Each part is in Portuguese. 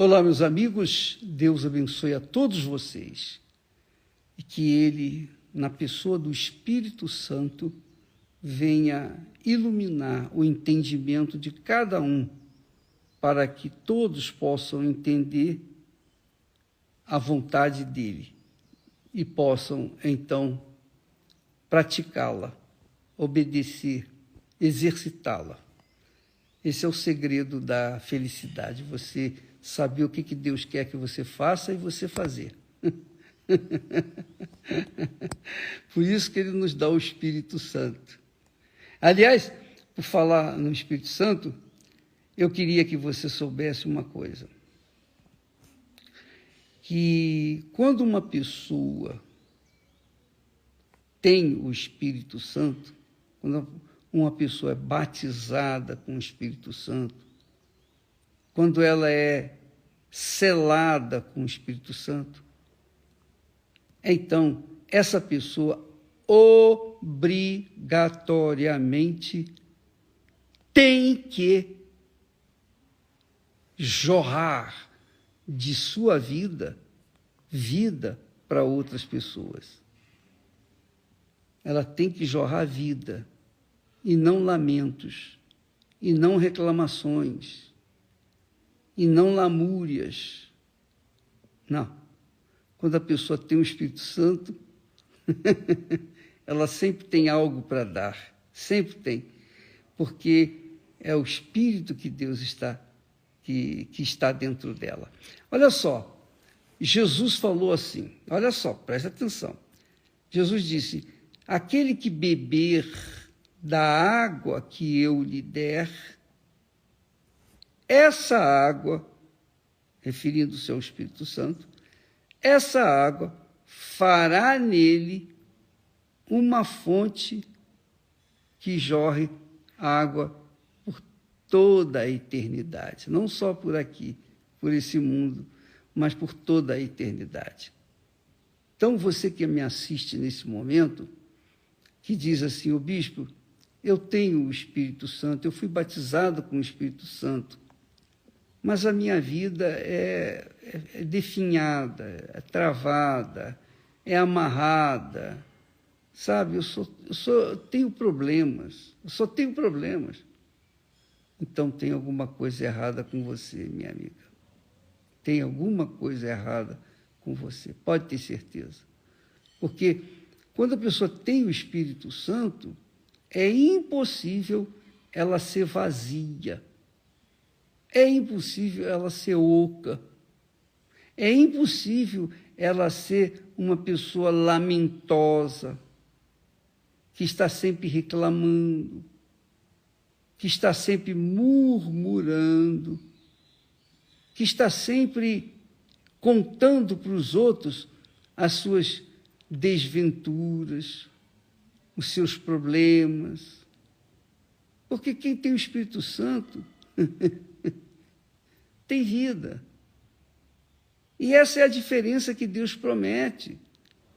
Olá, meus amigos, Deus abençoe a todos vocês e que Ele, na pessoa do Espírito Santo, venha iluminar o entendimento de cada um para que todos possam entender a vontade dEle e possam, então, praticá-la, obedecer, exercitá-la. Esse é o segredo da felicidade, você saber o que Deus quer que você faça e você fazer. Por isso que Ele nos dá o Espírito Santo. Aliás, por falar no Espírito Santo, eu queria que você soubesse uma coisa. Que quando uma pessoa tem o Espírito Santo, quando uma pessoa é batizada com o Espírito Santo, quando ela é selada com o Espírito Santo, então essa pessoa obrigatoriamente tem que jorrar de sua vida para outras pessoas. Ela tem que jorrar vida, e não lamentos, e não reclamações, e não lamúrias. Não. Quando a pessoa tem o Espírito Santo, ela sempre tem algo para dar, sempre tem, porque é o Espírito que Deus está, que está dentro dela. Olha só, Jesus falou assim, olha só, presta atenção. Jesus disse, aquele que beber da água que eu lhe der, essa água, referindo-se ao Espírito Santo, essa água fará nele uma fonte que jorre água por toda a eternidade, não só por aqui, por esse mundo, mas por toda a eternidade. Então, você que me assiste nesse momento, que diz assim, o bispo, eu tenho o Espírito Santo, eu fui batizado com o Espírito Santo, mas a minha vida é definhada, é travada, é amarrada, sabe? Eu só tenho problemas, eu só tenho problemas. Então tem alguma coisa errada com você, minha amiga. Tem alguma coisa errada com você, pode ter certeza. Porque quando a pessoa tem o Espírito Santo, é impossível ela ser vazia. É impossível ela ser oca. É impossível ela ser uma pessoa lamentosa, que está sempre reclamando, que está sempre murmurando, que está sempre contando para os outros as suas desventuras, os seus problemas. Porque quem tem o Espírito Santo tem vida. E essa é a diferença que Deus promete.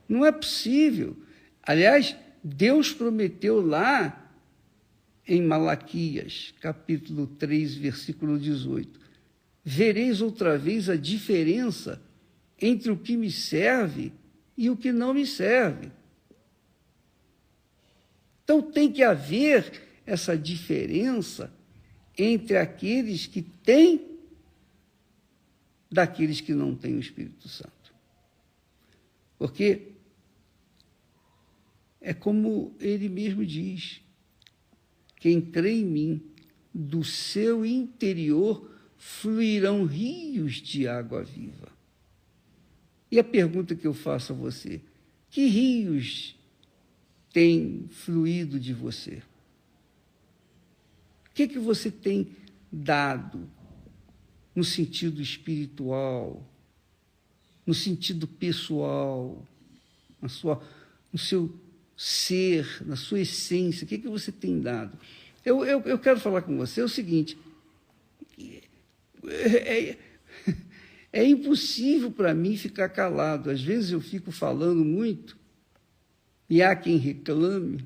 Não é possível. Aliás, Deus prometeu lá em Malaquias, capítulo 3, versículo 18, vereis outra vez a diferença entre o que me serve e o que não me serve. Então tem que haver essa diferença entre aqueles que têm daqueles que não têm o Espírito Santo. Porque é como ele mesmo diz, quem crê em mim, do seu interior fluirão rios de água viva. E a pergunta que eu faço a você, que rios têm fluído de você? O que você tem dado no sentido espiritual, no sentido pessoal, no seu ser, na sua essência? O que você tem dado? Eu quero falar com você o seguinte, é impossível para mim ficar calado. Às vezes eu fico falando muito, e há quem reclame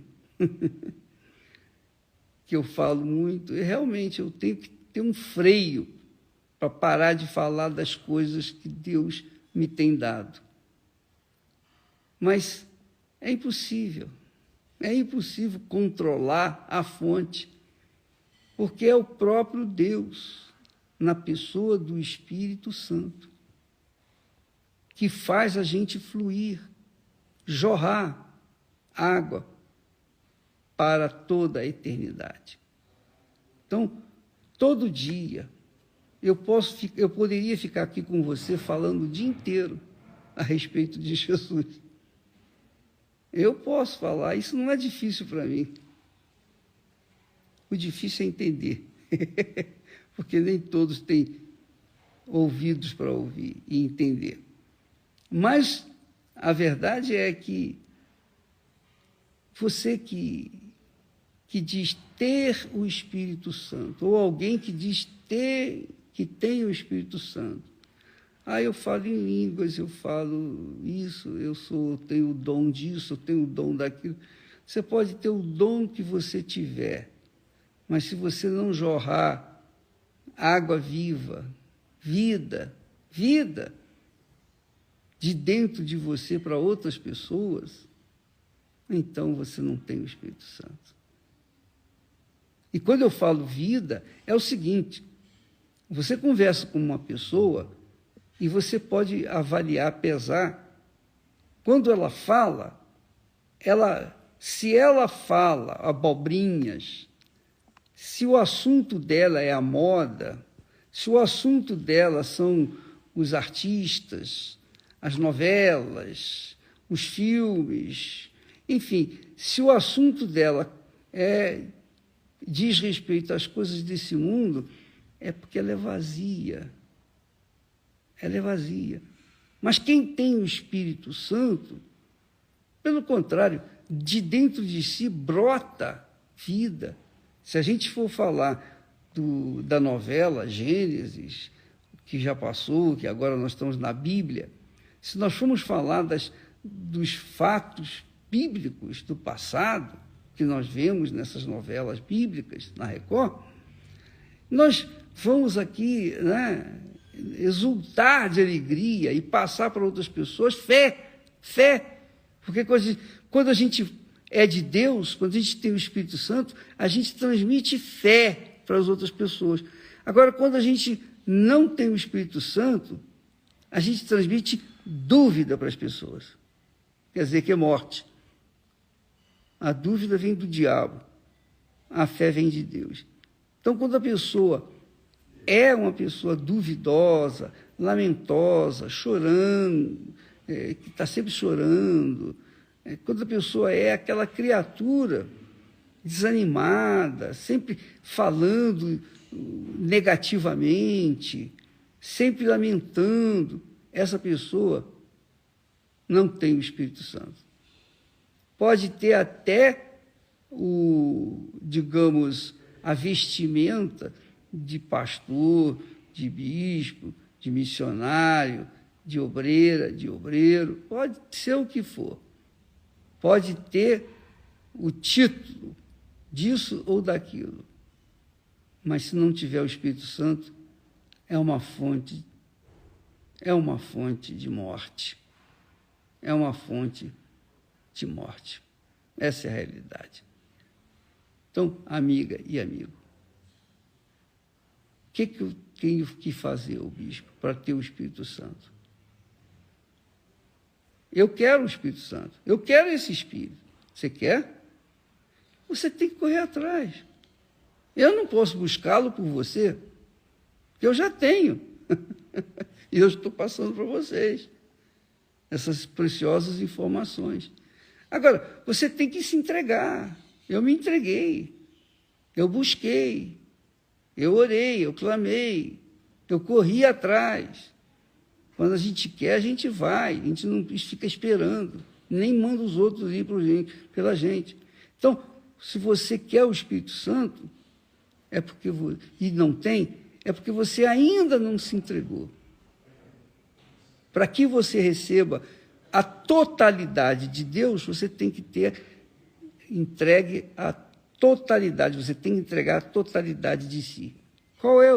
que eu falo muito, e realmente eu tenho que ter um freio para parar de falar das coisas que Deus me tem dado. Mas é impossível controlar a fonte, porque é o próprio Deus, na pessoa do Espírito Santo, que faz a gente fluir, jorrar água para toda a eternidade. Então, todo dia, eu poderia ficar aqui com você falando o dia inteiro a respeito de Jesus. Eu posso falar, isso não é difícil para mim. O difícil é entender, porque nem todos têm ouvidos para ouvir e entender. Mas a verdade é que você que diz ter o Espírito Santo, ou alguém que diz que tem o Espírito Santo, eu falo em línguas, eu falo isso, tenho o dom disso, eu tenho o dom daquilo. Você pode ter o dom que você tiver, mas se você não jorrar água viva, vida, de dentro de você para outras pessoas, então você não tem o Espírito Santo. E quando eu falo vida, é o seguinte: você conversa com uma pessoa e você pode avaliar, pesar, quando ela fala, se ela fala abobrinhas, se o assunto dela é a moda, se o assunto dela são os artistas, as novelas, os filmes, enfim, se o assunto dela diz respeito às coisas desse mundo, é porque ela é vazia. Ela é vazia. Mas quem tem o Espírito Santo, pelo contrário, de dentro de si brota vida. Se a gente for falar da novela Gênesis, que já passou, que agora nós estamos na Bíblia, se nós formos falar dos fatos bíblicos do passado, que nós vemos nessas novelas bíblicas, na Record, nós vamos aqui, exultar de alegria e passar para outras pessoas fé, porque quando a gente é de Deus, quando a gente tem o Espírito Santo, a gente transmite fé para as outras pessoas. Agora, quando a gente não tem o Espírito Santo, a gente transmite dúvida para as pessoas. Quer dizer que é morte. A dúvida vem do diabo, a fé vem de Deus. Então, quando a pessoa é uma pessoa duvidosa, lamentosa, chorando, que está sempre chorando, quando a pessoa é aquela criatura desanimada, sempre falando negativamente, sempre lamentando, essa pessoa não tem o Espírito Santo. Pode ter até a vestimenta de pastor, de bispo, de missionário, de obreira, de obreiro, pode ser o que for. Pode ter o título disso ou daquilo. Mas se não tiver o Espírito Santo, é uma fonte de morte. É uma fonte de morte. Essa é a realidade. Então, amiga e amigo, o que eu tenho que fazer, o bispo, para ter o Espírito Santo? Eu quero o Espírito Santo. Eu quero esse Espírito. Você quer? Você tem que correr atrás. Eu não posso buscá-lo por você, porque eu já tenho. E eu estou passando para vocês essas preciosas informações. Agora, você tem que se entregar. Eu me entreguei. Eu busquei. Eu orei, eu clamei. Eu corri atrás. Quando a gente quer, a gente vai. A gente não fica esperando. Nem manda os outros ir pela gente. Então, se você quer o Espírito Santo, e não tem, é porque você ainda não se entregou. Para que você receba a totalidade de Deus, você tem que ter entregue a totalidade, você tem que entregar a totalidade de si. Qual é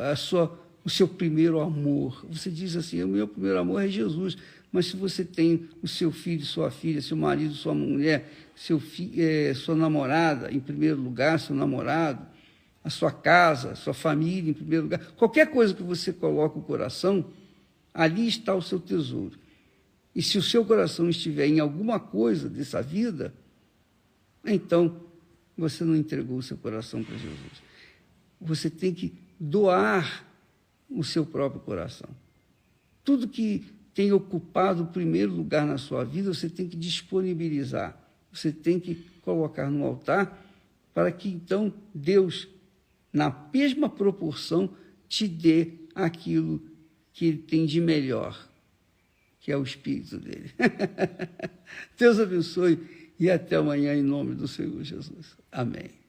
a sua o seu primeiro amor. Você diz assim, o meu primeiro amor é Jesus. Mas se você tem o seu filho, sua filha, seu marido, sua mulher, sua namorada, em primeiro lugar, seu namorado, a sua casa, sua família, em primeiro lugar, qualquer coisa que você coloque o coração, ali está o seu tesouro. E se o seu coração estiver em alguma coisa dessa vida, então você não entregou o seu coração para Jesus. Você tem que doar o seu próprio coração. Tudo que tem ocupado o primeiro lugar na sua vida, você tem que disponibilizar. Você tem que colocar no altar para que, então, Deus, na mesma proporção, te dê aquilo que Ele tem de melhor, que é o Espírito dele. Deus abençoe e até amanhã, em nome do Senhor Jesus. Amém.